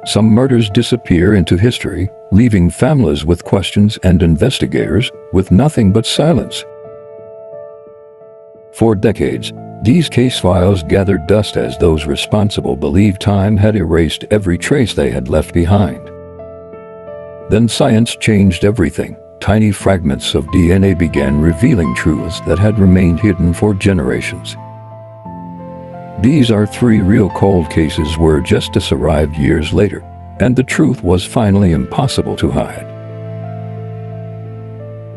Some murders disappear into history, leaving families with questions and investigators with nothing but silence. For decades, these case files gathered dust as those responsible believed time had erased every trace they had left behind. Then science changed everything. Tiny fragments of DNA began revealing truths that had remained hidden for generations. These are 3 real cold cases where justice arrived years later, and the truth was finally impossible to hide.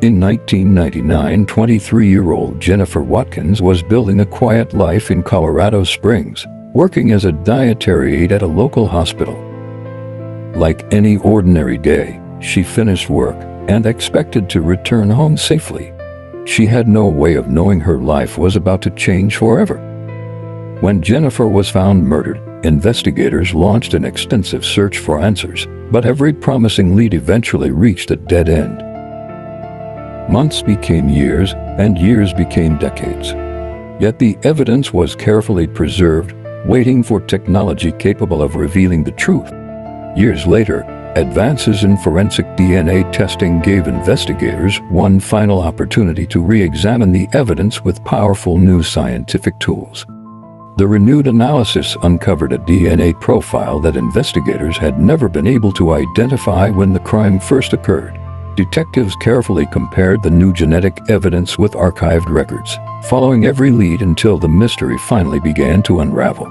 In 1999, 23-year-old Jennifer Watkins was building a quiet life in Colorado Springs, working as a dietary aide at a local hospital. Like any ordinary day, she finished work and expected to return home safely. She had no way of knowing her life was about to change forever. When Jennifer was found murdered, investigators launched an extensive search for answers, but every promising lead eventually reached a dead end. Months became years, and years became decades. Yet the evidence was carefully preserved, waiting for technology capable of revealing the truth. Years later, advances in forensic DNA testing gave investigators one final opportunity to re-examine the evidence with powerful new scientific tools. The renewed analysis uncovered a DNA profile that investigators had never been able to identify when the crime first occurred. Detectives carefully compared the new genetic evidence with archived records, following every lead until the mystery finally began to unravel.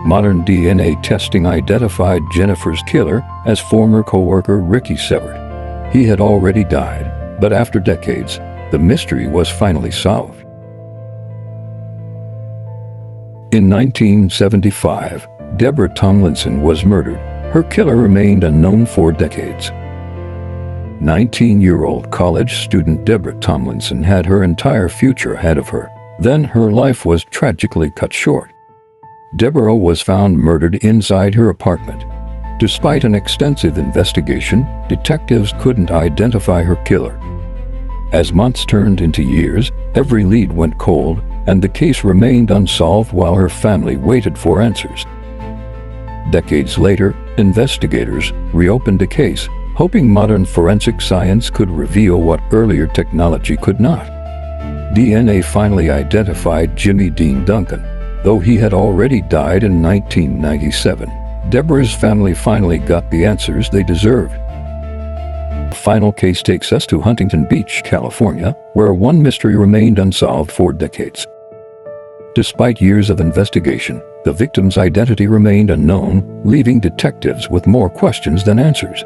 Modern DNA testing identified Jennifer's killer as former co-worker Ricky Severt. He had already died, but after decades, the mystery was finally solved. In 1975, Deborah Tomlinson was murdered. Her killer remained unknown for decades. 19-year-old college student Deborah Tomlinson had her entire future ahead of her. Then her life was tragically cut short. Deborah was found murdered inside her apartment. Despite an extensive investigation, detectives couldn't identify her killer. As months turned into years, every lead went cold, and the case remained unsolved while her family waited for answers. Decades later, investigators reopened the case, hoping modern forensic science could reveal what earlier technology could not. DNA finally identified Jimmy Dean Duncan, though he had already died in 1997. Deborah's family finally got the answers they deserved. The final case takes us to Huntington Beach, California, where one mystery remained unsolved for decades. Despite years of investigation, the victim's identity remained unknown, leaving detectives with more questions than answers.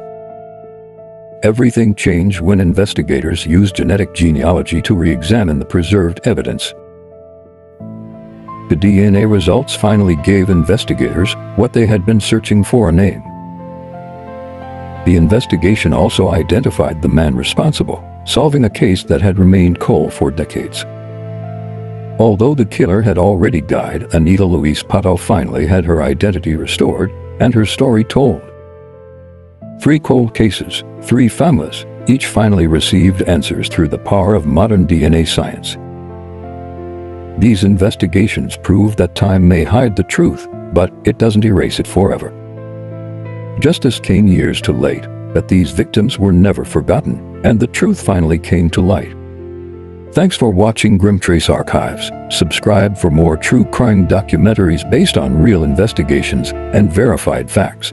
Everything changed when investigators used genetic genealogy to re-examine the preserved evidence. The DNA results finally gave investigators what they had been searching for: a name. The investigation also identified the man responsible, solving a case that had remained cold for decades. Although the killer had already died, Anita Luis Pateau finally had her identity restored and her story told. 3 cold cases, 3 families, each finally received answers through the power of modern DNA science. These investigations prove that time may hide the truth, but it doesn't erase it forever. Justice came years too late, but these victims were never forgotten, and the truth finally came to light. Thanks for watching Grimtrace Archives. Subscribe for more true crime documentaries based on real investigations and verified facts.